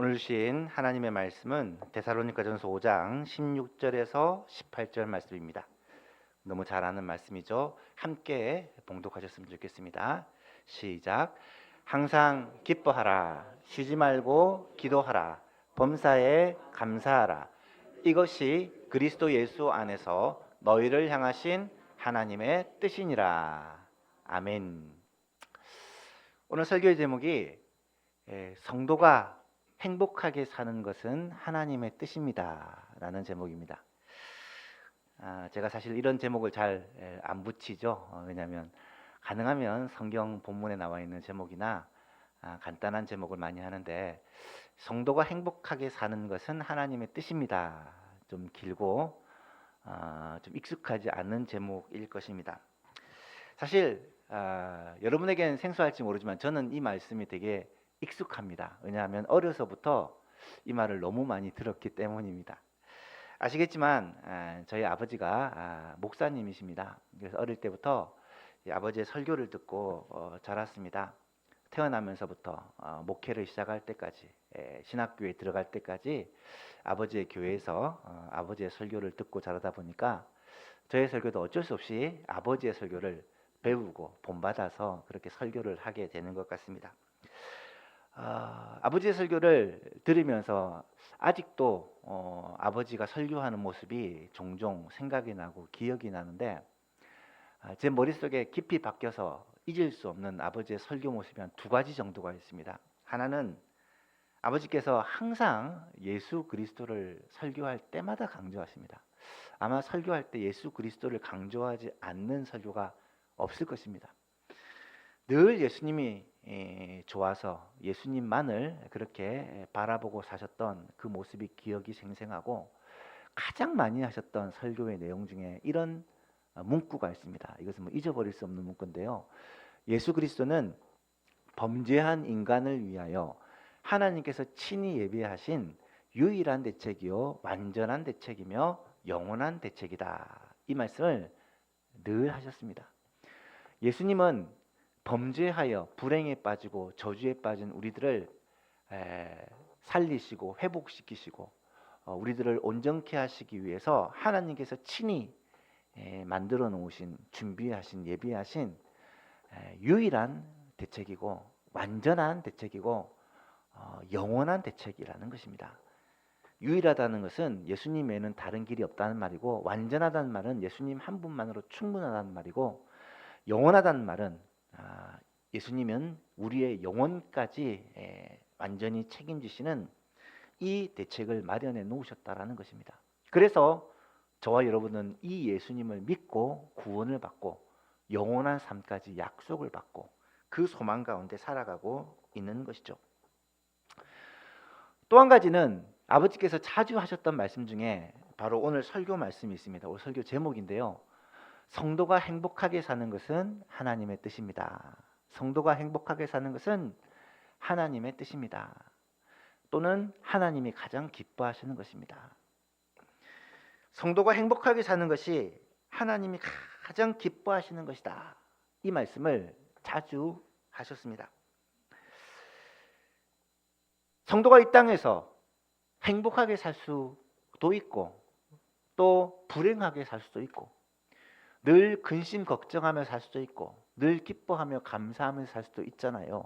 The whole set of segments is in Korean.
오늘 주신 하나님의 말씀은 데살로니가전서 5장 16절에서 18절 말씀입니다. 너무 잘 아는 말씀이죠. 함께 봉독하셨으면 좋겠습니다. 시작. 항상 기뻐하라. 쉬지 말고 기도하라. 범사에 감사하라. 이것이 그리스도 예수 안에서 너희를 향하신 하나님의 뜻이니라. 아멘. 오늘 설교의 제목이 성도가 행복하게 사는 것은 하나님의 뜻입니다 라는 제목입니다. 제가 사실 이런 제목을 잘 안 붙이죠. 왜냐하면 가능하면 성경 본문에 나와 있는 제목이나 간단한 제목을 많이 하는데, 성도가 행복하게 사는 것은 하나님의 뜻입니다, 좀 길고 좀 익숙하지 않은 제목일 것입니다. 사실 여러분에게는 생소할지 모르지만 저는 이 말씀이 되게 익숙합니다. 왜냐하면 어려서부터 이 말을 너무 많이 들었기 때문입니다. 아시겠지만 저희 아버지가 목사님이십니다. 그래서 어릴 때부터 아버지의 설교를 듣고 자랐습니다. 태어나면서부터 목회를 시작할 때까지, 신학교에 들어갈 때까지 아버지의 교회에서 아버지의 설교를 듣고 자라다 보니까 저의 설교도 어쩔 수 없이 아버지의 설교를 배우고 본받아서 그렇게 설교를 하게 되는 것 같습니다. 아버지의 설교를 들으면서 아직도 아버지가 설교하는 모습이 종종 생각이 나고 기억이 나는데, 제 머릿속에 깊이 박혀서 잊을 수 없는 아버지의 설교 모습이 한 두 가지 정도가 있습니다. 하나는 아버지께서 항상 예수 그리스도를 설교할 때마다 강조하십니다. 아마 설교할 때 예수 그리스도를 강조하지 않는 설교가 없을 것입니다. 늘 예수님이 좋아서 예수님만을 그렇게 바라보고 사셨던 그 모습이 기억이 생생하고, 가장 많이 하셨던 설교의 내용 중에 이런 문구가 있습니다. 이것은 잊어버릴 수 없는 문구인데요. 예수 그리스도는 범죄한 인간을 위하여 하나님께서 친히 예비하신 유일한 대책이요 완전한 대책이며 영원한 대책이다. 이 말씀을 늘 하셨습니다. 예수님은 범죄하여 불행에 빠지고 저주에 빠진 우리들을 살리시고 회복시키시고 우리들을 온전케 하시기 위해서 하나님께서 친히 만들어 놓으신, 준비하신, 예비하신 유일한 대책이고 완전한 대책이고 영원한 대책이라는 것입니다. 유일하다는 것은 예수님 외에는 다른 길이 없다는 말이고, 완전하다는 말은 예수님 한 분만으로 충분하다는 말이고, 영원하다는 말은 예수님은 우리의 영혼까지 완전히 책임지시는 이 대책을 마련해 놓으셨다라는 것입니다. 그래서 저와 여러분은 이 예수님을 믿고 구원을 받고 영원한 삶까지 약속을 받고 그 소망 가운데 살아가고 있는 것이죠. 또 한 가지는 아버지께서 자주 하셨던 말씀 중에 바로 오늘 설교 말씀이 있습니다. 오늘 설교 제목인데요. 성도가 행복하게 사는 것은 하나님의 뜻입니다. 성도가 행복하게 사는 것은 하나님의 뜻입니다. 또는 하나님이 가장 기뻐하시는 것입니다. 성도가 행복하게 사는 것이 하나님이 가장 기뻐하시는 것이다. 이 말씀을 자주 하셨습니다. 성도가 이 땅에서 행복하게 살 수도 있고 또 불행하게 살 수도 있고, 늘 근심 걱정하며 살 수도 있고 늘 기뻐하며 감사하며 살 수도 있잖아요.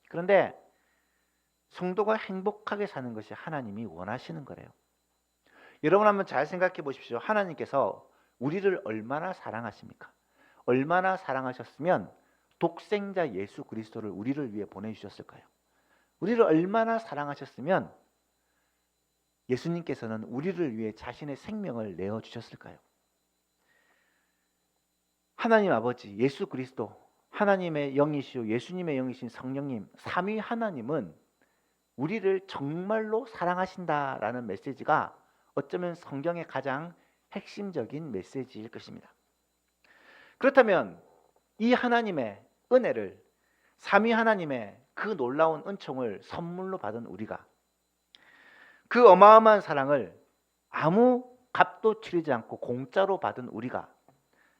그런데 성도가 행복하게 사는 것이 하나님이 원하시는 거래요. 여러분 한번 잘 생각해 보십시오. 하나님께서 우리를 얼마나 사랑하십니까? 얼마나 사랑하셨으면 독생자 예수 그리스도를 우리를 위해 보내주셨을까요? 우리를 얼마나 사랑하셨으면 예수님께서는 우리를 위해 자신의 생명을 내어주셨을까요? 하나님 아버지, 예수 그리스도, 하나님의 영이시오 예수님의 영이신 성령님, 삼위 하나님은 우리를 정말로 사랑하신다라는 메시지가 어쩌면 성경의 가장 핵심적인 메시지일 것입니다. 그렇다면 이 하나님의 은혜를, 삼위 하나님의 그 놀라운 은총을 선물로 받은 우리가, 그 어마어마한 사랑을 아무 값도 치르지 않고 공짜로 받은 우리가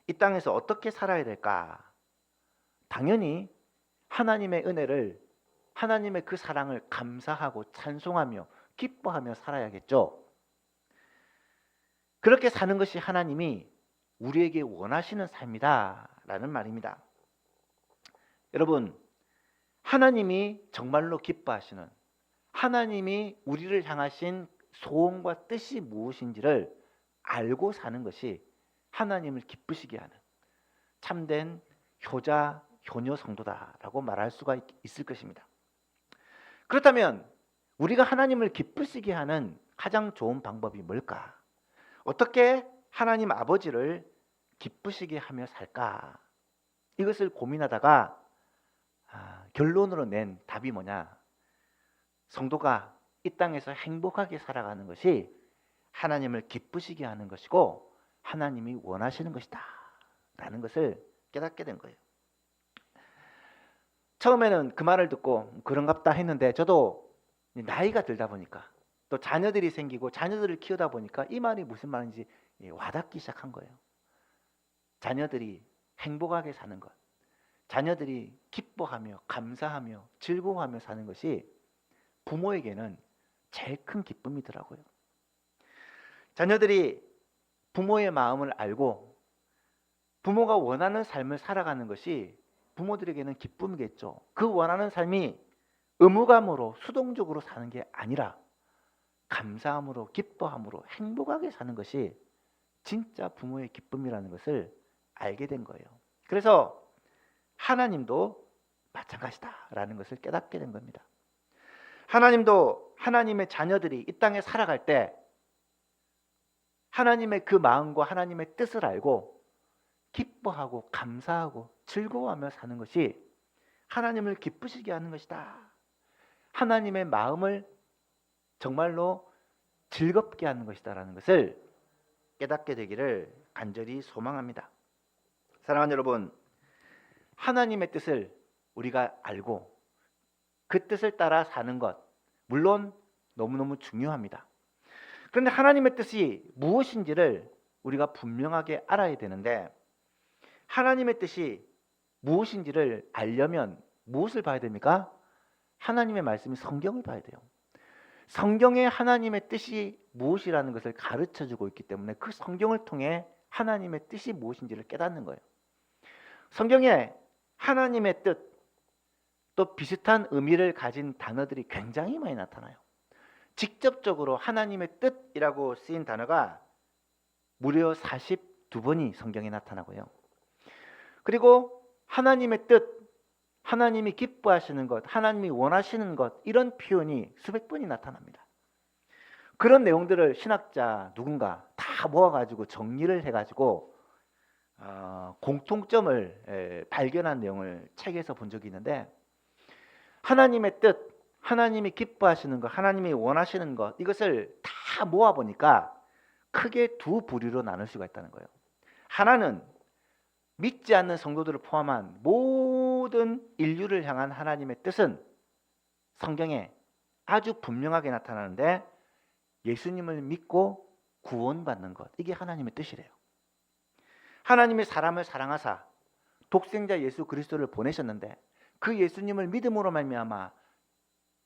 이 땅에서 어떻게 살아야 될까? 당연히 하나님의 은혜를 하나님의 그 사랑을 감사하고 찬송하며 기뻐하며 살아야겠죠. 그렇게 사는 것이 하나님이 우리에게 원하시는 삶이다 라는 말입니다. 여러분, 하나님이 정말로 기뻐하시는, 하나님이 우리를 향하신 소원과 뜻이 무엇인지를 알고 사는 것이 하나님을 기쁘시게 하는 참된 효자, 효녀 성도다라고 말할 수가 있을 것입니다. 그렇다면 우리가 하나님을 기쁘시게 하는 가장 좋은 방법이 뭘까? 어떻게 하나님 아버지를 기쁘시게 하며 살까? 이것을 고민하다가 결론으로 낸 답이 뭐냐? 성도가 이 땅에서 행복하게 살아가는 것이 하나님을 기쁘시게 하는 것이고 하나님이 원하시는 것이다 라는 것을 깨닫게 된 거예요. 처음에는 그 말을 듣고 그런갑다 했는데 저도 나이가 들다 보니까 또 자녀들이 생기고 자녀들을 키우다 보니까 이 말이 무슨 말인지 와닿기 시작한 거예요. 자녀들이 행복하게 사는 것, 자녀들이 기뻐하며 감사하며 즐거워하며 사는 것이 부모에게는 제일 큰 기쁨이더라고요. 자녀들이 부모의 마음을 알고 부모가 원하는 삶을 살아가는 것이 부모들에게는 기쁨이겠죠. 그 원하는 삶이 의무감으로 수동적으로 사는 게 아니라 감사함으로 기뻐함으로 행복하게 사는 것이 진짜 부모의 기쁨이라는 것을 알게 된 거예요. 그래서 하나님도 마찬가지다라는 것을 깨닫게 된 겁니다. 하나님도 하나님의 자녀들이 이 땅에 살아갈 때 하나님의 그 마음과 하나님의 뜻을 알고 기뻐하고 감사하고 즐거워하며 사는 것이 하나님을 기쁘시게 하는 것이다. 하나님의 마음을 정말로 즐겁게 하는 것이다라는 것을 깨닫게 되기를 간절히 소망합니다. 사랑하는 여러분, 하나님의 뜻을 우리가 알고 그 뜻을 따라 사는 것 물론 너무너무 중요합니다. 그런데 하나님의 뜻이 무엇인지를 우리가 분명하게 알아야 되는데 하나님의 뜻이 무엇인지를 알려면 무엇을 봐야 됩니까? 하나님의 말씀이 성경을 봐야 돼요. 성경에 하나님의 뜻이 무엇이라는 것을 가르쳐주고 있기 때문에 그 성경을 통해 하나님의 뜻이 무엇인지를 깨닫는 거예요. 성경에 하나님의 뜻, 또 비슷한 의미를 가진 단어들이 굉장히 많이 나타나요. 직접적으로 하나님의 뜻이라고 쓰인 단어가 무려 42번이 성경에 나타나고요. 그리고 하나님의 뜻, 하나님이 기뻐하시는 것, 하나님이 원하시는 것 이런 표현이 수백 번이 나타납니다. 그런 내용들을 신학자 누군가 다 모아가지고 정리를 해가지고 공통점을 발견한 내용을 책에서 본 적이 있는데 하나님의 뜻, 하나님이 기뻐하시는 것, 하나님이 원하시는 것 이것을 다 모아보니까 크게 두 부류로 나눌 수가 있다는 거예요. 하나는 믿지 않는 성도들을 포함한 모든 인류를 향한 하나님의 뜻은 성경에 아주 분명하게 나타나는데 예수님을 믿고 구원받는 것 이게 하나님의 뜻이래요. 하나님이 사람을 사랑하사 독생자 예수 그리스도를 보내셨는데 그 예수님을 믿음으로 말미암아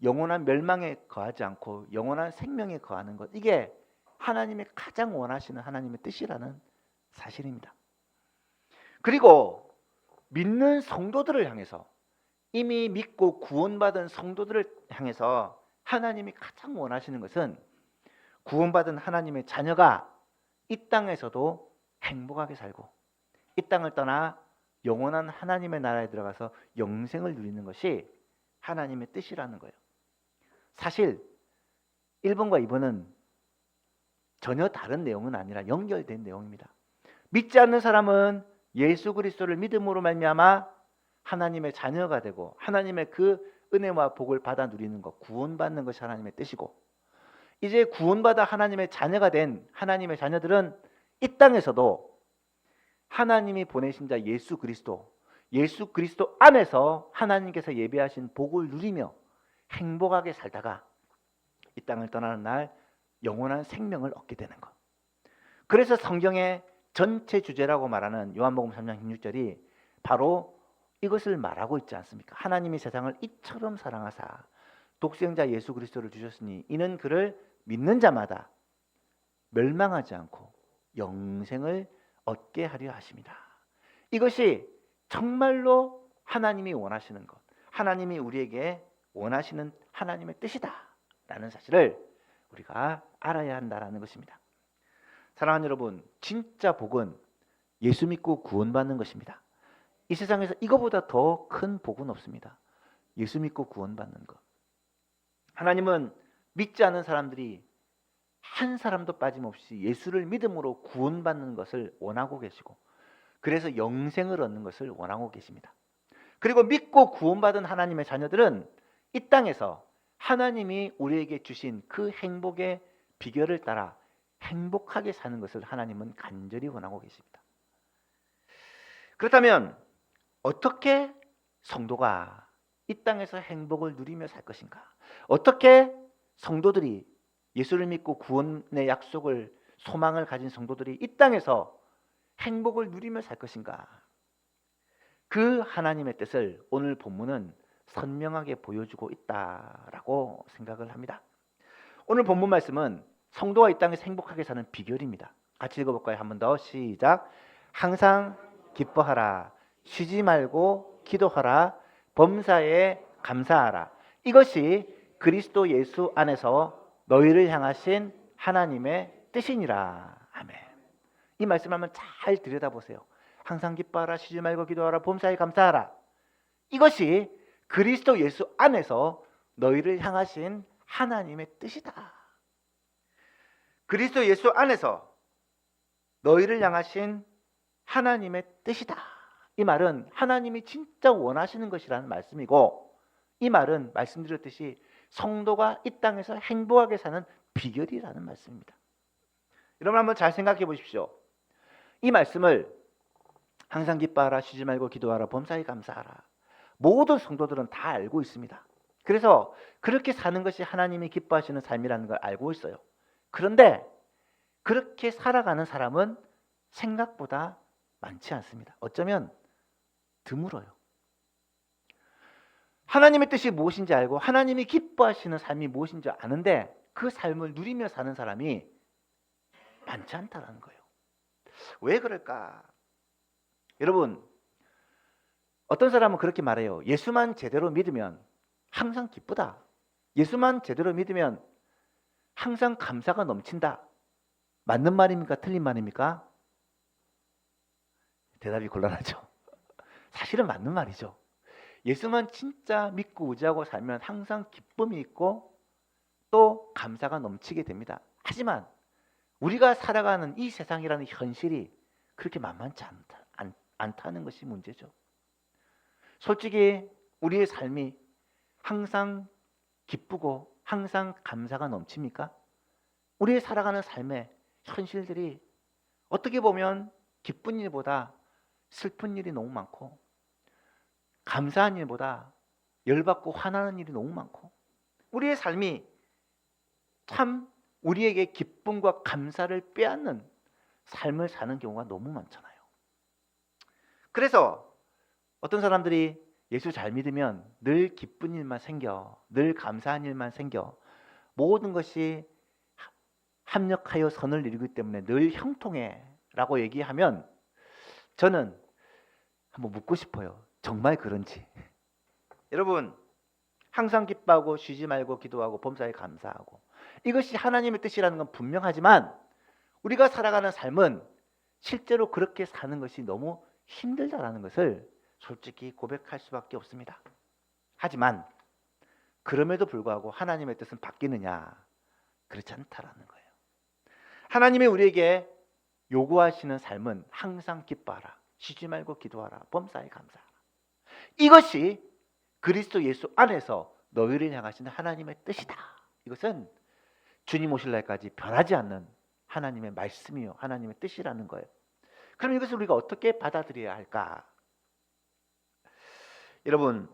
영원한 멸망에 거하지 않고 영원한 생명에 거하는 것 이게 하나님이 가장 원하시는 하나님의 뜻이라는 사실입니다. 그리고 믿는 성도들을 향해서 이미 믿고 구원받은 성도들을 향해서 하나님이 가장 원하시는 것은 구원받은 하나님의 자녀가 이 땅에서도 행복하게 살고 이 땅을 떠나 영원한 하나님의 나라에 들어가서 영생을 누리는 것이 하나님의 뜻이라는 거예요. 사실 1번과 2번은 전혀 다른 내용은 아니라 연결된 내용입니다. 믿지 않는 사람은 예수 그리스도를 믿음으로 말미암아 하나님의 자녀가 되고 하나님의 그 은혜와 복을 받아 누리는 것, 구원받는 것이 하나님의 뜻이고 이제 구원받아 하나님의 자녀가 된 하나님의 자녀들은 이 땅에서도 하나님이 보내신 자 예수 그리스도 안에서 하나님께서 예비하신 복을 누리며 행복하게 살다가 이 땅을 떠나는 날 영원한 생명을 얻게 되는 것. 그래서 성경의 전체 주제라고 말하는 요한복음 3장 16절이 바로 이것을 말하고 있지 않습니까? 하나님이 세상을 이처럼 사랑하사 독생자 예수 그리스도를 주셨으니 이는 그를 믿는 자마다 멸망하지 않고 영생을 얻게 하려 하십니다. 이것이 정말로 하나님이 원하시는 것, 하나님이 우리에게 원하시는 하나님의 뜻이다라는 사실을 우리가 알아야 한다라는 것입니다. 사랑하는 여러분, 진짜 복은 예수 믿고 구원받는 것입니다. 이 세상에서 이거보다 더 큰 복은 없습니다. 예수 믿고 구원받는 것. 하나님은 믿지 않은 사람들이 한 사람도 빠짐없이 예수를 믿음으로 구원받는 것을 원하고 계시고, 그래서 영생을 얻는 것을 원하고 계십니다. 그리고 믿고 구원받은 하나님의 자녀들은 이 땅에서 하나님이 우리에게 주신 그 행복의 비결을 따라 행복하게 사는 것을 하나님은 간절히 원하고 계십니다. 그렇다면 어떻게 성도가 이 땅에서 행복을 누리며 살 것인가? 어떻게 성도들이 예수를 믿고 구원의 약속을, 소망을 가진 성도들이 이 땅에서 행복을 누리며 살 것인가? 그 하나님의 뜻을 오늘 본문은 선명하게 보여주고 있다라고 생각을 합니다. 오늘 본문 말씀은 성도가 이 땅에서 행복하게 사는 비결입니다. 같이 읽어볼까요? 한 번 더 시작. 항상 기뻐하라. 쉬지 말고 기도하라. 범사에 감사하라. 이것이 그리스도 예수 안에서 너희를 향하신 하나님의 뜻이니라. 아멘. 이 말씀 한번 잘 들여다보세요. 항상 기뻐하라. 쉬지 말고 기도하라. 범사에 감사하라. 이것이 그리스도 예수 안에서 너희를 향하신 하나님의 뜻이다. 그리스도 예수 안에서 너희를 향하신 하나님의 뜻이다. 이 말은 하나님이 진짜 원하시는 것이라는 말씀이고, 이 말은 말씀드렸듯이 성도가 이 땅에서 행복하게 사는 비결이라는 말씀입니다. 여러분 한번 잘 생각해 보십시오. 이 말씀을 항상 기뻐하라, 쉬지 말고 기도하라, 범사에 감사하라, 모든 성도들은 다 알고 있습니다. 그래서 그렇게 사는 것이 하나님이 기뻐하시는 삶이라는 걸 알고 있어요. 그런데 그렇게 살아가는 사람은 생각보다 많지 않습니다. 어쩌면 드물어요. 하나님의 뜻이 무엇인지 알고 하나님이 기뻐하시는 삶이 무엇인지 아는데 그 삶을 누리며 사는 사람이 많지 않다는 거예요. 왜 그럴까? 여러분, 어떤 사람은 그렇게 말해요. 예수만 제대로 믿으면 항상 기쁘다. 예수만 제대로 믿으면 항상 감사가 넘친다. 맞는 말입니까? 틀린 말입니까? 대답이 곤란하죠. 사실은 맞는 말이죠. 예수만 진짜 믿고 의지하고 살면 항상 기쁨이 있고 또 감사가 넘치게 됩니다. 하지만 우리가 살아가는 이 세상이라는 현실이 그렇게 만만치 않다는 것이 문제죠. 솔직히 우리의 삶이 항상 기쁘고 항상 감사가 넘칩니까? 우리의 살아가는 삶의 현실들이 어떻게 보면 기쁜 일보다 슬픈 일이 너무 많고, 감사한 일보다 열받고 화나는 일이 너무 많고, 우리의 삶이 참 우리에게 기쁨과 감사를 빼앗는 삶을 사는 경우가 너무 많잖아요. 그래서 어떤 사람들이 예수 잘 믿으면 늘 기쁜 일만 생겨, 늘 감사한 일만 생겨, 모든 것이 합력하여 선을 이루기 때문에 늘 형통해 라고 얘기하면 저는 한번 묻고 싶어요. 정말 그런지. 여러분, 항상 기뻐하고 쉬지 말고 기도하고 범사에 감사하고, 이것이 하나님의 뜻이라는 건 분명하지만 우리가 살아가는 삶은 실제로 그렇게 사는 것이 너무 힘들다라는 것을 솔직히 고백할 수밖에 없습니다. 하지만 그럼에도 불구하고 하나님의 뜻은 바뀌느냐? 그렇지 않다라는 거예요. 하나님이 우리에게 요구하시는 삶은 항상 기뻐하라, 쉬지 말고 기도하라, 범사에 감사하라. 이것이 그리스도 예수 안에서 너희를 향하시는 하나님의 뜻이다. 이것은 주님 오실 날까지 변하지 않는 하나님의 말씀이요, 하나님의 뜻이라는 거예요. 그럼 이것을 우리가 어떻게 받아들여야 할까? 여러분,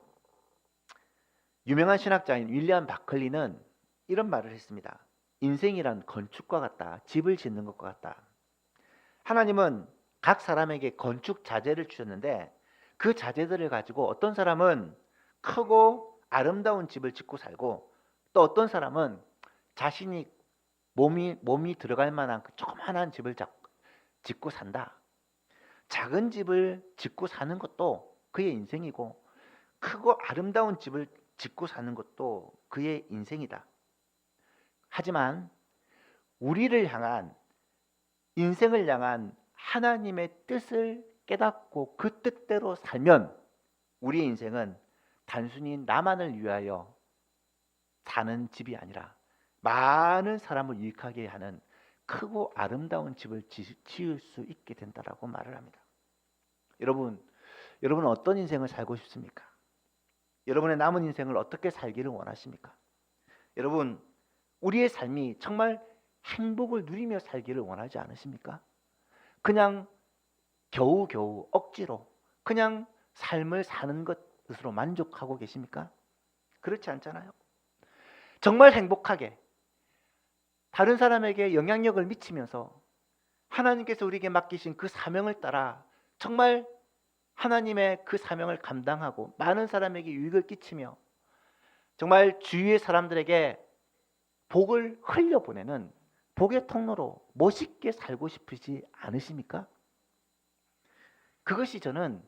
유명한 신학자인 윌리엄 바클리는 이런 말을 했습니다. 인생이란 건축과 같다. 집을 짓는 것과 같다. 하나님은 각 사람에게 건축 자재를 주셨는데 그 자재들을 가지고 어떤 사람은 크고 아름다운 집을 짓고 살고, 또 어떤 사람은 자신이 몸이 들어갈 만한 그 조그만한 집을 짓고 산다. 작은 집을 짓고 사는 것도 그의 인생이고, 크고 아름다운 집을 짓고 사는 것도 그의 인생이다. 하지만 우리를 향한, 인생을 향한 하나님의 뜻을 깨닫고 그 뜻대로 살면 우리의 인생은 단순히 나만을 위하여 사는 집이 아니라 많은 사람을 유익하게 하는 크고 아름다운 집을 지을 수 있게 된다라고 말을 합니다. 여러분은 어떤 인생을 살고 싶습니까? 여러분의 남은 인생을 어떻게 살기를 원하십니까? 여러분, 우리의 삶이 정말 행복을 누리며 살기를 원하지 않으십니까? 그냥 겨우겨우 억지로 그냥 삶을 사는 것으로 만족하고 계십니까? 그렇지 않잖아요. 정말 행복하게 다른 사람에게 영향력을 미치면서 하나님께서 우리에게 맡기신 그 사명을 따라 정말 하나님의 그 사명을 감당하고 많은 사람에게 유익을 끼치며 정말 주위의 사람들에게 복을 흘려보내는 복의 통로로 멋있게 살고 싶으시 않으십니까? 그것이 저는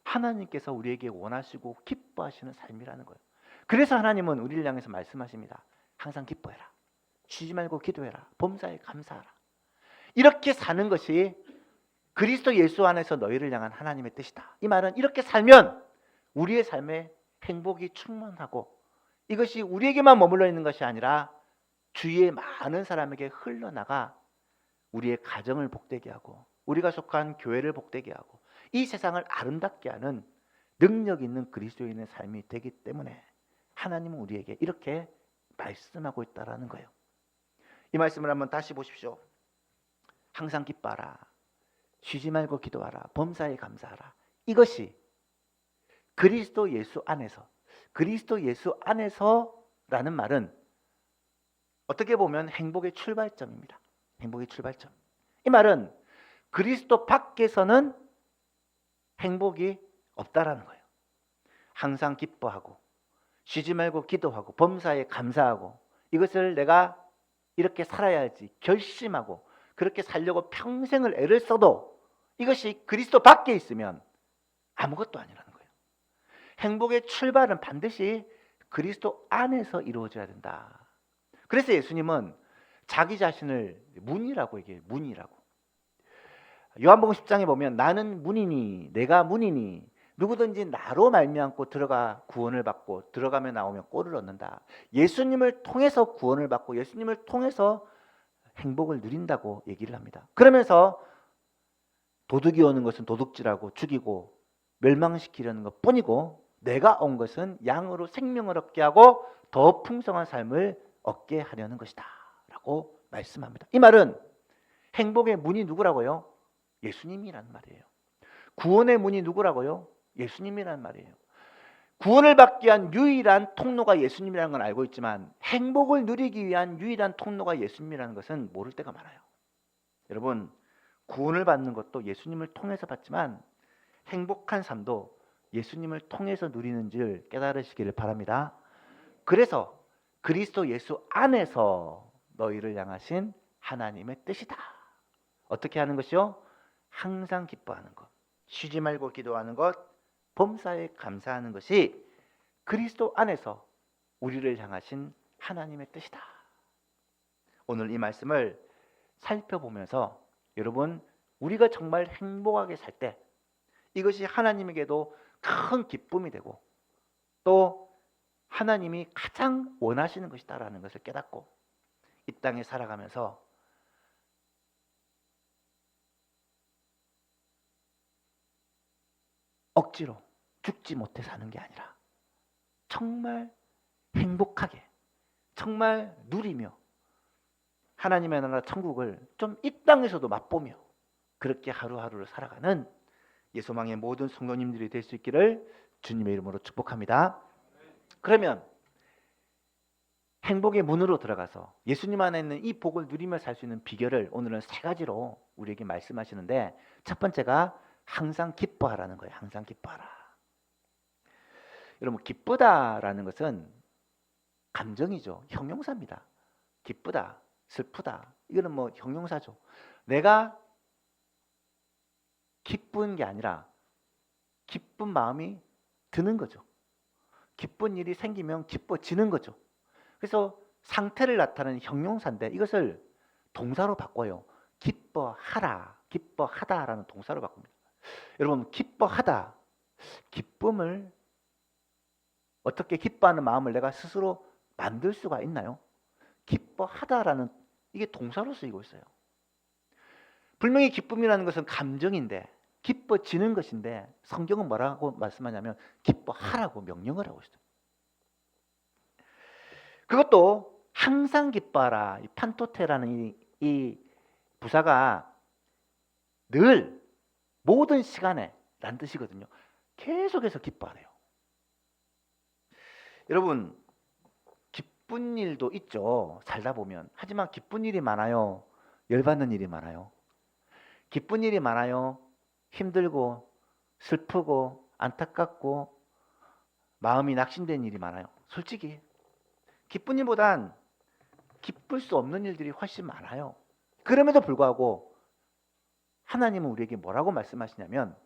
하나님께서 우리에게 원하시고 기뻐하시는 삶이라는 거예요. 그래서 하나님은 우리를 향해서 말씀하십니다. 항상 기뻐해라. 쉬지 말고 기도해라. 범사에 감사하라. 이렇게 사는 것이 그리스도 예수 안에서 너희를 향한 하나님의 뜻이다. 이 말은 이렇게 살면 우리의 삶에 행복이 충만하고 이것이 우리에게만 머물러 있는 것이 아니라 주위의 많은 사람에게 흘러나가 우리의 가정을 복되게 하고 우리가 속한 교회를 복되게 하고 이 세상을 아름답게 하는 능력 있는 그리스도인의 삶이 되기 때문에 하나님은 우리에게 이렇게 말씀하고 있다는 거예요. 이 말씀을 한번 다시 보십시오. 항상 기뻐하라. 쉬지 말고 기도하라. 범사에 감사하라. 이것이 그리스도 예수 안에서라는 말은 어떻게 보면 행복의 출발점입니다. 행복의 출발점. 이 말은 그리스도 밖에서는 행복이 없다라는 거예요. 항상 기뻐하고 쉬지 말고 기도하고 범사에 감사하고 이것을 내가 이렇게 살아야지 결심하고 그렇게 살려고 평생을 애를 써도 이것이 그리스도 밖에 있으면 아무것도 아니라는 거예요. 행복의 출발은 반드시 그리스도 안에서 이루어져야 된다. 그래서 예수님은 자기 자신을 문이라고 얘기해요. 문이라고. 요한복음 10장에 보면 나는 문이니 내가 문이니 누구든지 나로 말미암고 들어가 구원을 받고 들어가며 나오며 꼴을 얻는다. 예수님을 통해서 구원을 받고 예수님을 통해서 행복을 누린다고 얘기를 합니다. 그러면서 도둑이 오는 것은 도둑질하고 죽이고 멸망시키려는 것 뿐이고 내가 온 것은 양으로 생명을 얻게 하고 더 풍성한 삶을 얻게 하려는 것이다 라고 말씀합니다. 이 말은 행복의 문이 누구라고요? 예수님이란 말이에요. 구원의 문이 누구라고요? 예수님이란 말이에요. 구원을 받기 위한 유일한 통로가 예수님이라는 건 알고 있지만 행복을 누리기 위한 유일한 통로가 예수님이라는 것은 모를 때가 많아요. 여러분, 구원을 받는 것도 예수님을 통해서 받지만 행복한 삶도 예수님을 통해서 누리는 줄 깨달으시기를 바랍니다. 그래서 그리스도 예수 안에서 너희를 향하신 하나님의 뜻이다. 어떻게 하는 것이요? 항상 기뻐하는 것, 쉬지 말고 기도하는 것, 범사에 감사하는 것이 그리스도 안에서 우리를 향하신 하나님의 뜻이다. 오늘 이 말씀을 살펴보면서 여러분, 우리가 정말 행복하게 살 때 이것이 하나님에게도 큰 기쁨이 되고 또 하나님이 가장 원하시는 것이다라는 것을 깨닫고 이 땅에 살아가면서 억지로 죽지 못해 사는 게 아니라 정말 행복하게 정말 누리며 하나님의 나라 천국을 좀 이 땅에서도 맛보며 그렇게 하루하루를 살아가는 예소망의 모든 성도님들이 될 수 있기를 주님의 이름으로 축복합니다. 그러면 행복의 문으로 들어가서 예수님 안에 있는 이 복을 누리며 살 수 있는 비결을 오늘은 3가지로 우리에게 말씀하시는데 첫 번째가 항상 기뻐하라는 거예요. 항상 기뻐하라. 여러분, 기쁘다라는 것은 감정이죠. 형용사입니다. 기쁘다, 슬프다. 이거는 뭐 형용사죠. 내가 기쁜 게 아니라 기쁜 마음이 드는 거죠. 기쁜 일이 생기면 기뻐지는 거죠. 그래서 상태를 나타내는 형용사인데 이것을 동사로 바꿔요. 기뻐하라, 기뻐하다라는 동사로 바꿉니다. 여러분, 기뻐하다, 기쁨을 어떻게 기뻐하는 마음을 내가 스스로 만들 수가 있나요? 기뻐하다라는 이게 동사로 쓰이고 있어요. 분명히 기쁨이라는 것은 감정인데 기뻐지는 것인데 성경은 뭐라고 말씀하냐면 기뻐하라고 명령을 하고 있어요. 그것도 항상 기뻐하라. 이 판토테라는 이 부사가 늘 모든 시간에 라는 뜻이거든요. 계속해서 기뻐하래요. 여러분, 기쁜 일도 있죠. 살다 보면. 하지만 기쁜 일이 많아요? 열받는 일이 많아요? 기쁜 일이 많아요? 힘들고 슬프고 안타깝고 마음이 낙심된 일이 많아요? 솔직히 기쁜 일보단 기쁠 수 없는 일들이 훨씬 많아요. 그럼에도 불구하고 하나님은 우리에게 뭐라고 말씀하시냐면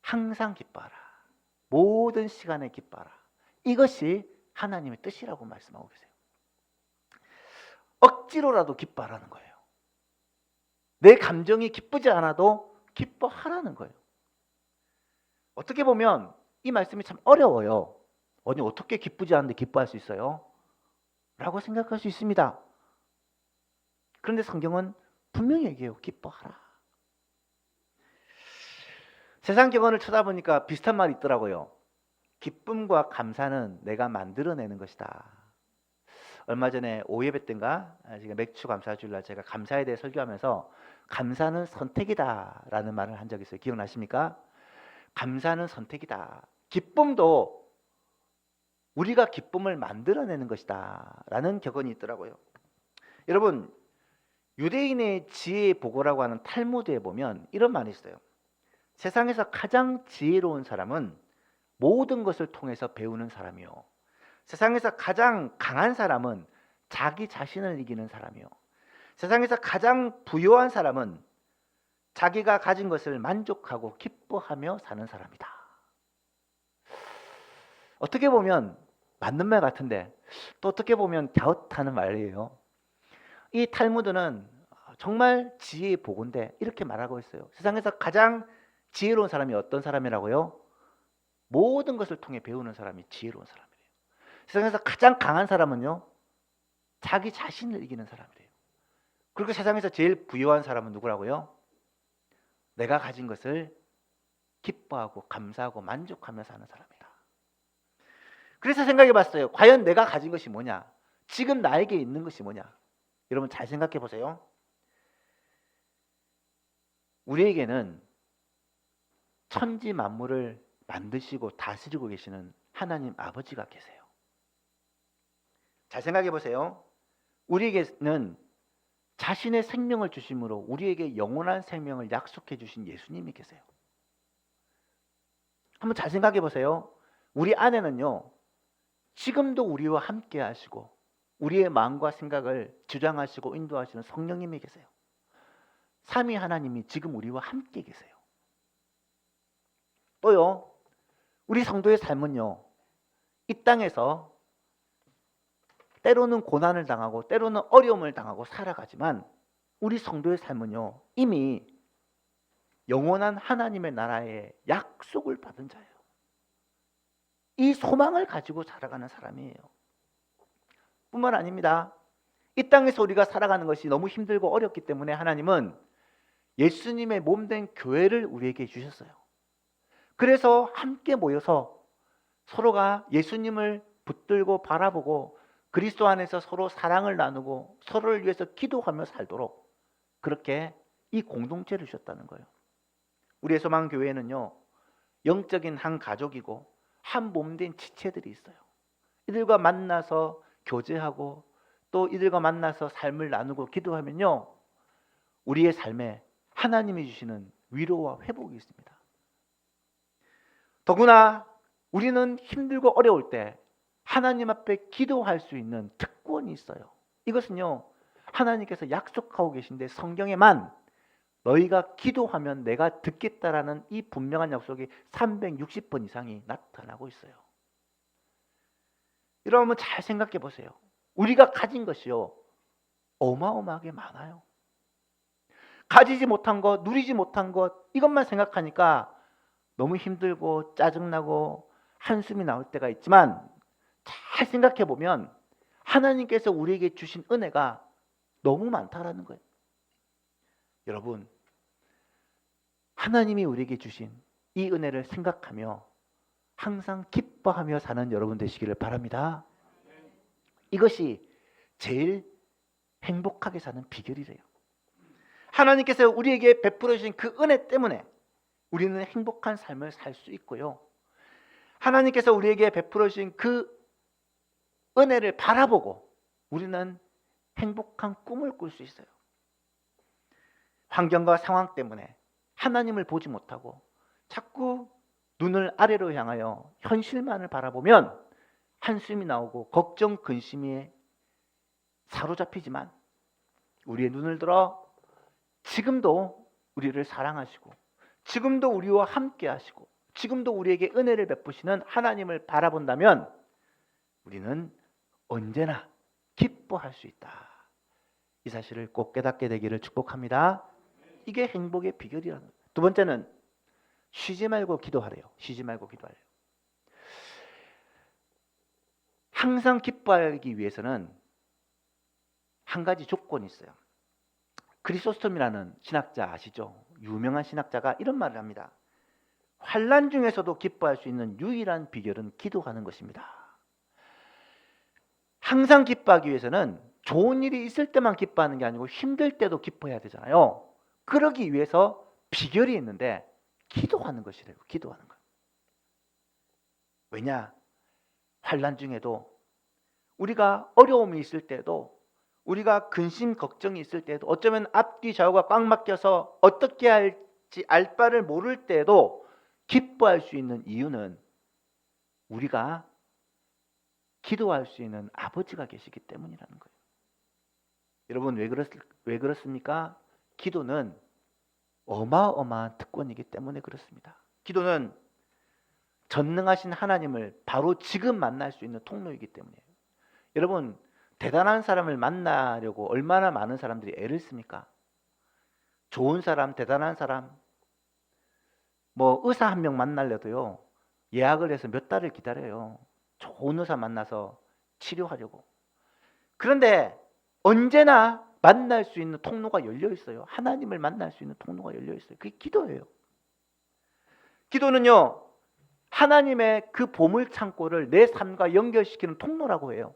항상 기뻐하라. 모든 시간에 기뻐하라. 이것이 하나님의 뜻이라고 말씀하고 계세요. 억지로라도 기뻐하라는 거예요. 내 감정이 기쁘지 않아도 기뻐하라는 거예요. 어떻게 보면 이 말씀이 참 어려워요. 아니, 어떻게 기쁘지 않은데 기뻐할 수 있어요? 라고 생각할 수 있습니다. 그런데 성경은 분명히 얘기해요. 기뻐하라. 세상 격언을 쳐다보니까 비슷한 말이 있더라고요. 기쁨과 감사는 내가 만들어내는 것이다. 얼마 전에 오예배 때인가 제가 맥주 감사주일날 제가 감사에 대해 설교하면서 감사는 선택이다 라는 말을 한 적이 있어요. 기억나십니까? 감사는 선택이다. 기쁨도 우리가 기쁨을 만들어내는 것이다 라는 격언이 있더라고요. 여러분, 유대인의 지혜의 보고라고 하는 탈무드에 보면 이런 말이 있어요. 세상에서 가장 지혜로운 사람은 모든 것을 통해서 배우는 사람이요. 세상에서 가장 강한 사람은 자기 자신을 이기는 사람이요. 세상에서 가장 부유한 사람은 자기가 가진 것을 만족하고 기뻐하며 사는 사람이다. 어떻게 보면 맞는 말 같은데 또 어떻게 보면 갸웃하는 말이에요. 이 탈무드는 정말 지혜의 보고인데 이렇게 말하고 있어요. 세상에서 가장 지혜로운 사람이 어떤 사람이라고요? 모든 것을 통해 배우는 사람이 지혜로운 사람이래요. 세상에서 가장 강한 사람은요, 자기 자신을 이기는 사람이래요. 그리고 세상에서 제일 부유한 사람은 누구라고요? 내가 가진 것을 기뻐하고 감사하고 만족하며 사는 사람이다. 그래서 생각해 봤어요. 과연 내가 가진 것이 뭐냐? 지금 나에게 있는 것이 뭐냐? 여러분 잘 생각해 보세요. 우리에게는 천지 만물을 만드시고 다스리고 계시는 하나님 아버지가 계세요. 잘 생각해 보세요. 우리에게는 자신의 생명을 주심으로 우리에게 영원한 생명을 약속해 주신 예수님이 계세요. 한번 잘 생각해 보세요. 우리 안에는요, 지금도 우리와 함께 하시고 우리의 마음과 생각을 주장하시고 인도하시는 성령님이 계세요. 삼위 하나님이 지금 우리와 함께 계세요. 또요, 우리 성도의 삶은요, 이 땅에서 때로는 고난을 당하고 때로는 어려움을 당하고 살아가지만 우리 성도의 삶은요, 이미 영원한 하나님의 나라의 약속을 받은 자예요. 이 소망을 가지고 살아가는 사람이에요. 뿐만 아닙니다. 이 땅에서 우리가 살아가는 것이 너무 힘들고 어렵기 때문에 하나님은 예수님의 몸된 교회를 우리에게 주셨어요. 그래서 함께 모여서 서로가 예수님을 붙들고 바라보고 그리스도 안에서 서로 사랑을 나누고 서로를 위해서 기도하며 살도록 그렇게 이 공동체를 주셨다는 거예요. 우리의 소망교회는요, 영적인 한 가족이고 한 몸된 지체들이 있어요. 이들과 만나서 교제하고 또 이들과 만나서 삶을 나누고 기도하면요, 우리의 삶에 하나님이 주시는 위로와 회복이 있습니다. 더구나 우리는 힘들고 어려울 때 하나님 앞에 기도할 수 있는 특권이 있어요. 이것은요, 하나님께서 약속하고 계신데 성경에만 너희가 기도하면 내가 듣겠다라는 이 분명한 약속이 360번 이상이 나타나고 있어요. 여러분 잘 생각해 보세요. 우리가 가진 것이요, 어마어마하게 많아요. 가지지 못한 것, 누리지 못한 것, 이것만 생각하니까 너무 힘들고 짜증나고 한숨이 나올 때가 있지만, 잘 생각해 보면 하나님께서 우리에게 주신 은혜가 너무 많다라는 거예요. 여러분, 하나님이 우리에게 주신 이 은혜를 생각하며 항상 기뻐하며 사는 여러분 되시기를 바랍니다. 이것이 제일 행복하게 사는 비결이래요. 하나님께서 우리에게 베풀어 주신 그 은혜 때문에 우리는 행복한 삶을 살 수 있고요, 하나님께서 우리에게 베풀어 주신 그 은혜를 바라보고 우리는 행복한 꿈을 꿀 수 있어요. 환경과 상황 때문에 하나님을 보지 못하고 자꾸 눈을 아래로 향하여 현실만을 바라보면 한숨이 나오고 걱정, 근심에 사로잡히지만, 우리의 눈을 들어 지금도 우리를 사랑하시고 지금도 우리와 함께 하시고 지금도 우리에게 은혜를 베푸시는 하나님을 바라본다면 우리는 언제나 기뻐할 수 있다. 이 사실을 꼭 깨닫게 되기를 축복합니다. 이게 행복의 비결이라는 거예요. 두 번째는 쉬지 말고 기도하래요. 쉬지 말고 기도하래요. 항상 기뻐하기 위해서는 한 가지 조건이 있어요. 크리소스톰이라는 신학자 아시죠? 유명한 신학자가 이런 말을 합니다. 환난 중에서도 기뻐할 수 있는 유일한 비결은 기도하는 것입니다. 항상 기뻐하기 위해서는 좋은 일이 있을 때만 기뻐하는 게 아니고 힘들 때도 기뻐해야 되잖아요. 그러기 위해서 비결이 있는데 기도하는 것이래요. 기도하는 것. 왜냐? 환난 중에도, 우리가 어려움이 있을 때도, 우리가 근심 걱정이 있을 때도, 어쩌면 앞뒤 좌우가 꽉 막혀서 어떻게 할지 알 바를 모를 때도 기뻐할 수 있는 이유는 우리가 기도할 수 있는 아버지가 계시기 때문이라는 거예요. 여러분 왜 그렇습니까? 기도는 어마어마한 특권이기 때문에 그렇습니다. 기도는 전능하신 하나님을 바로 지금 만날 수 있는 통로이기 때문이에요. 여러분, 대단한 사람을 만나려고 얼마나 많은 사람들이 애를 씁니까? 좋은 사람, 대단한 사람, 뭐 의사 한 명 만나려도요, 예약을 해서 몇 달을 기다려요. 좋은 의사 만나서 치료하려고. 그런데 언제나 만날 수 있는 통로가 열려 있어요. 하나님을 만날 수 있는 통로가 열려 있어요. 그게 기도예요. 기도는요, 하나님의 그 보물 창고를 내 삶과 연결시키는 통로라고 해요.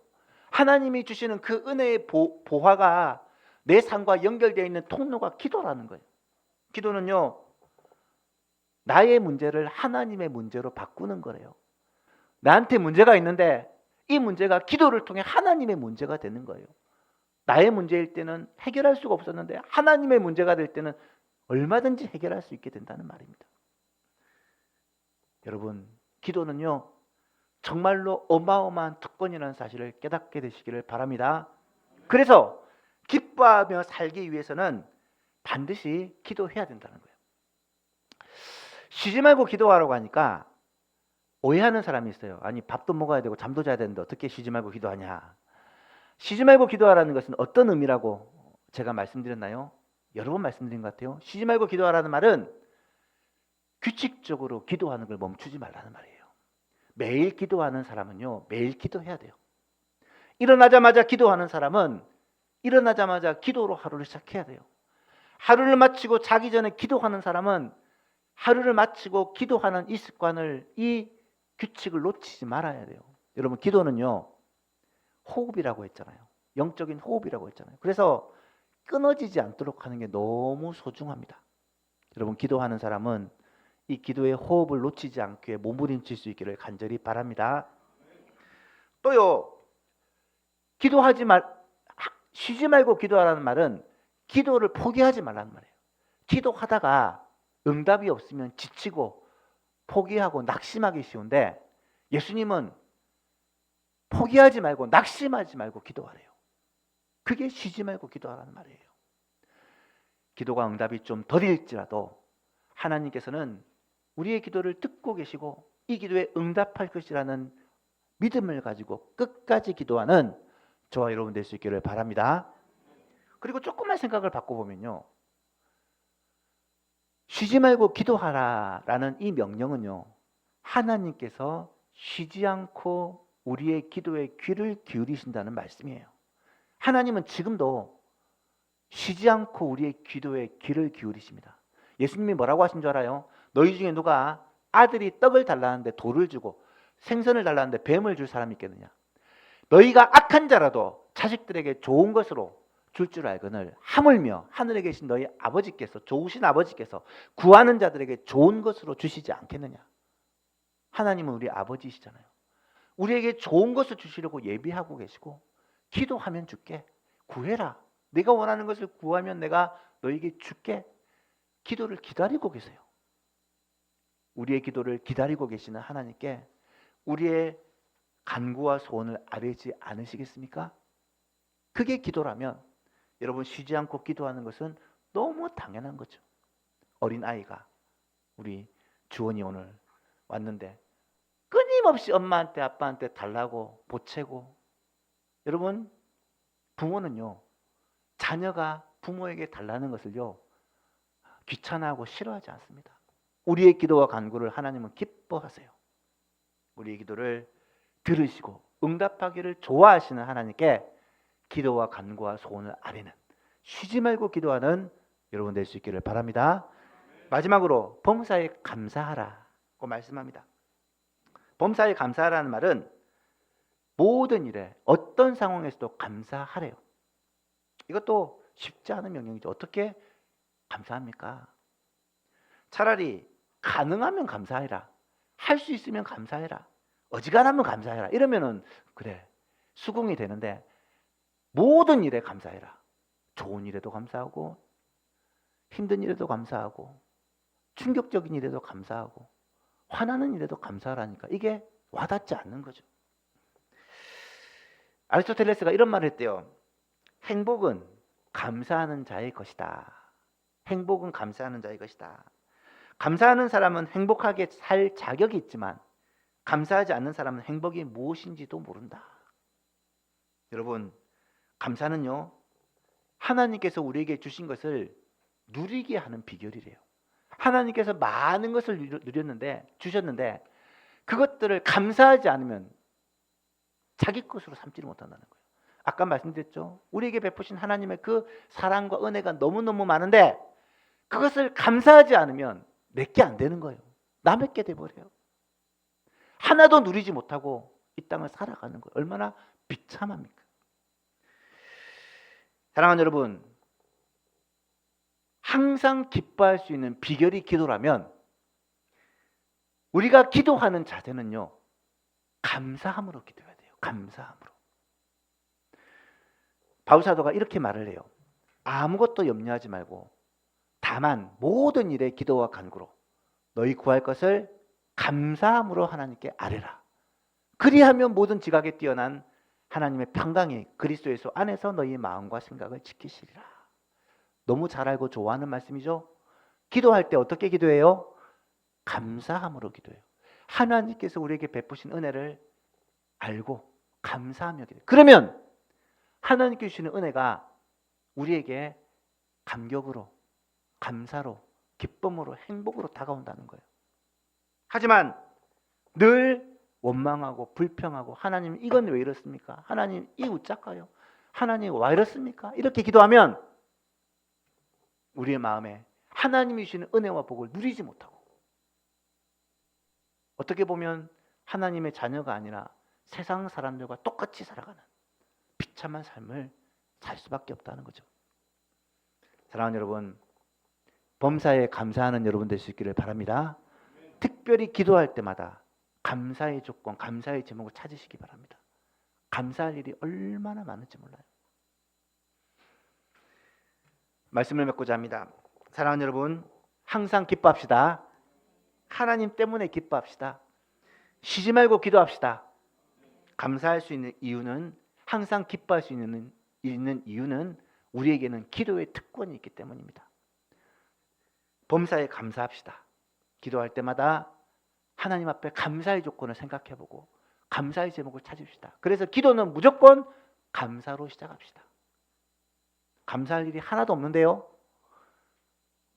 하나님이 주시는 그 은혜의 보화가 내 삶과 연결되어 있는 통로가 기도라는 거예요. 기도는요, 나의 문제를 하나님의 문제로 바꾸는 거래요. 나한테 문제가 있는데 이 문제가 기도를 통해 하나님의 문제가 되는 거예요. 나의 문제일 때는 해결할 수가 없었는데 하나님의 문제가 될 때는 얼마든지 해결할 수 있게 된다는 말입니다. 여러분, 기도는요, 정말로 어마어마한 특권이라는 사실을 깨닫게 되시기를 바랍니다. 그래서 기뻐하며 살기 위해서는 반드시 기도해야 된다는 거예요. 쉬지 말고 기도하라고 하니까 오해하는 사람이 있어요. 아니, 밥도 먹어야 되고 잠도 자야 되는데 어떻게 쉬지 말고 기도하냐. 쉬지 말고 기도하라는 것은 어떤 의미라고 제가 말씀드렸나요? 여러 번 말씀드린 것 같아요. 쉬지 말고 기도하라는 말은 규칙적으로 기도하는 걸 멈추지 말라는 말이에요. 매일 기도하는 사람은요, 매일 기도해야 돼요. 일어나자마자 기도하는 사람은 일어나자마자 기도로 하루를 시작해야 돼요. 하루를 마치고 자기 전에 기도하는 사람은 하루를 마치고 기도하는 이 습관을, 이 규칙을 놓치지 말아야 돼요. 여러분, 기도는요, 호흡이라고 했잖아요. 영적인 호흡이라고 했잖아요. 그래서 끊어지지 않도록 하는 게 너무 소중합니다. 여러분, 기도하는 사람은 이 기도의 호흡을 놓치지 않게 몸부림칠 수 있기를 간절히 바랍니다. 또요, 쉬지 말고 기도하라는 말은 기도를 포기하지 말라는 말이에요. 기도하다가 응답이 없으면 지치고 포기하고 낙심하기 쉬운데, 예수님은 포기하지 말고 낙심하지 말고 기도하래요. 그게 쉬지 말고 기도하라는 말이에요. 기도가 응답이 좀 더딜지라도 하나님께서는 우리의 기도를 듣고 계시고 이 기도에 응답할 것이라는 믿음을 가지고 끝까지 기도하는 저와 여러분 될 수 있기를 바랍니다. 그리고 조금만 생각을 바꿔보면요, 쉬지 말고 기도하라라는 이 명령은요, 하나님께서 쉬지 않고 우리의 기도에 귀를 기울이신다는 말씀이에요. 하나님은 지금도 쉬지 않고 우리의 기도에 귀를 기울이십니다. 예수님이 뭐라고 하신 줄 알아요? 너희 중에 누가 아들이 떡을 달라는데 돌을 주고 생선을 달라는데 뱀을 줄 사람이 있겠느냐? 너희가 악한 자라도 자식들에게 좋은 것으로 줄 줄 알거늘 하물며 하늘에 계신 너희 아버지께서, 좋으신 아버지께서 구하는 자들에게 좋은 것으로 주시지 않겠느냐? 하나님은 우리 아버지시잖아요. 우리에게 좋은 것을 주시려고 예비하고 계시고, 기도하면 줄게, 구해라, 내가 원하는 것을 구하면 내가 너에게 줄게. 기도를 기다리고 계세요. 우리의 기도를 기다리고 계시는 하나님께 우리의 간구와 소원을 아뢰지 않으시겠습니까? 그게 기도라면 여러분, 쉬지 않고 기도하는 것은 너무 당연한 거죠. 어린아이가, 우리 주원이 오늘 왔는데 끊임없이 엄마한테 아빠한테 달라고 보채고, 여러분, 부모는요, 자녀가 부모에게 달라는 것을요, 귀찮아하고 싫어하지 않습니다. 우리의 기도와 간구를 하나님은 기뻐하세요. 우리의 기도를 들으시고 응답하기를 좋아하시는 하나님께 기도와 간구와 소원을 아뢰는, 쉬지 말고 기도하는 여러분 될 수 있기를 바랍니다. 마지막으로 범사에 감사하라고 말씀합니다. 범사에 감사하라는 말은 모든 일에 어떤 상황에서도 감사하래요. 이것도 쉽지 않은 명령이죠. 어떻게 감사합니까? 차라리 가능하면 감사해라, 할 수 있으면 감사해라, 어지간하면 감사해라, 이러면은 그래, 수긍이 되는데, 모든 일에 감사해라. 좋은 일에도 감사하고, 힘든 일에도 감사하고, 충격적인 일에도 감사하고, 화나는 일에도 감사하라니까 이게 와닿지 않는 거죠. 아리스토텔레스가 이런 말을 했대요. 행복은 감사하는 자의 것이다. 행복은 감사하는 자의 것이다. 감사하는 사람은 행복하게 살 자격이 있지만 감사하지 않는 사람은 행복이 무엇인지도 모른다. 여러분, 감사는요, 하나님께서 우리에게 주신 것을 누리게 하는 비결이래요. 하나님께서 많은 것을 주셨는데 그것들을 감사하지 않으면 자기 것으로 삼지를 못한다는 거예요. 아까 말씀드렸죠. 우리에게 베푸신 하나님의 그 사랑과 은혜가 너무너무 많은데 그것을 감사하지 않으면 내게 안 되는 거예요. 남의 게 돼버려요. 하나도 누리지 못하고 이 땅을 살아가는 거예요. 얼마나 비참합니까? 사랑하는 여러분, 항상 기뻐할 수 있는 비결이 기도라면 우리가 기도하는 자세는요, 감사함으로 기도해야 돼요. 감사함으로. 바울사도가 이렇게 말을 해요. 아무것도 염려하지 말고 다만 모든 일에 기도와 간구로 너희 구할 것을 감사함으로 하나님께 아뢰라. 그리하면 모든 지각에 뛰어난 하나님의 평강이 그리스도 예수 안에서 너희 마음과 생각을 지키시리라. 너무 잘 알고 좋아하는 말씀이죠. 기도할 때 어떻게 기도해요? 감사함으로 기도해요. 하나님께서 우리에게 베푸신 은혜를 알고 감사하며 기도해요. 그러면 하나님께 주시는 은혜가 우리에게 감격으로, 감사로, 기쁨으로, 행복으로 다가온다는 거예요. 하지만 늘 원망하고 불평하고, 하나님 이건 왜 이렇습니까? 하나님 이 어쩔까요? 하나님 왜 이렇습니까? 이렇게 기도하면 우리의 마음에 하나님이 주시는 은혜와 복을 누리지 못하고, 어떻게 보면 하나님의 자녀가 아니라 세상 사람들과 똑같이 살아가는 비참한 삶을 살 수밖에 없다는 거죠. 사랑하는 여러분, 범사에 감사하는 여러분 될 수 있기를 바랍니다. 특별히 기도할 때마다 감사의 조건, 감사의 제목을 찾으시기 바랍니다. 감사할 일이 얼마나 많은지 몰라요. 말씀을 맺고자 합니다. 사랑하는 여러분, 항상 기뻐합시다. 하나님 때문에 기뻐합시다. 쉬지 말고 기도합시다. 감사할 수 있는 이유는, 항상 기뻐할 수 있는 이유는 우리에게는 기도의 특권이 있기 때문입니다. 범사에 감사합시다. 기도할 때마다 하나님 앞에 감사의 조건을 생각해보고 감사의 제목을 찾읍시다. 그래서 기도는 무조건 감사로 시작합시다. 감사할 일이 하나도 없는데요,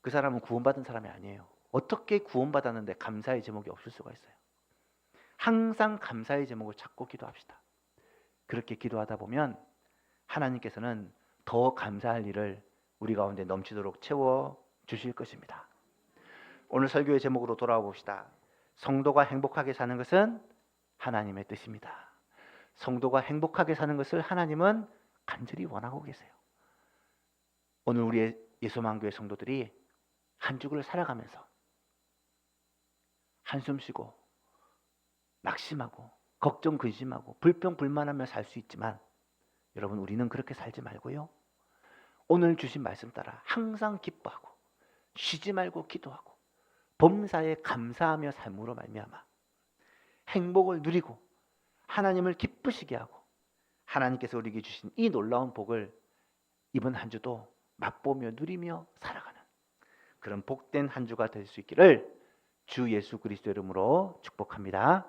그 사람은 구원받은 사람이 아니에요. 어떻게 구원받았는데 감사의 제목이 없을 수가 있어요? 항상 감사의 제목을 찾고 기도합시다. 그렇게 기도하다 보면 하나님께서는 더 감사할 일을 우리 가운데 넘치도록 채워 주실 것입니다. 오늘 설교의 제목으로 돌아와 봅시다. 성도가 행복하게 사는 것은 하나님의 뜻입니다. 성도가 행복하게 사는 것을 하나님은 간절히 원하고 계세요. 오늘 우리의 예수만교회 성도들이 한 주를 살아가면서 한숨 쉬고 낙심하고 걱정 근심하고 불평 불만하며 살 수 있지만, 여러분, 우리는 그렇게 살지 말고요, 오늘 주신 말씀 따라 항상 기뻐하고 쉬지 말고 기도하고 범사에 감사하며 삶으로 말미암아 행복을 누리고 하나님을 기쁘시게 하고 하나님께서 우리에게 주신 이 놀라운 복을 이번 한 주도 맛보며 누리며 살아가는 그런 복된 한 주가 될 수 있기를 주 예수 그리스도 이름으로 축복합니다.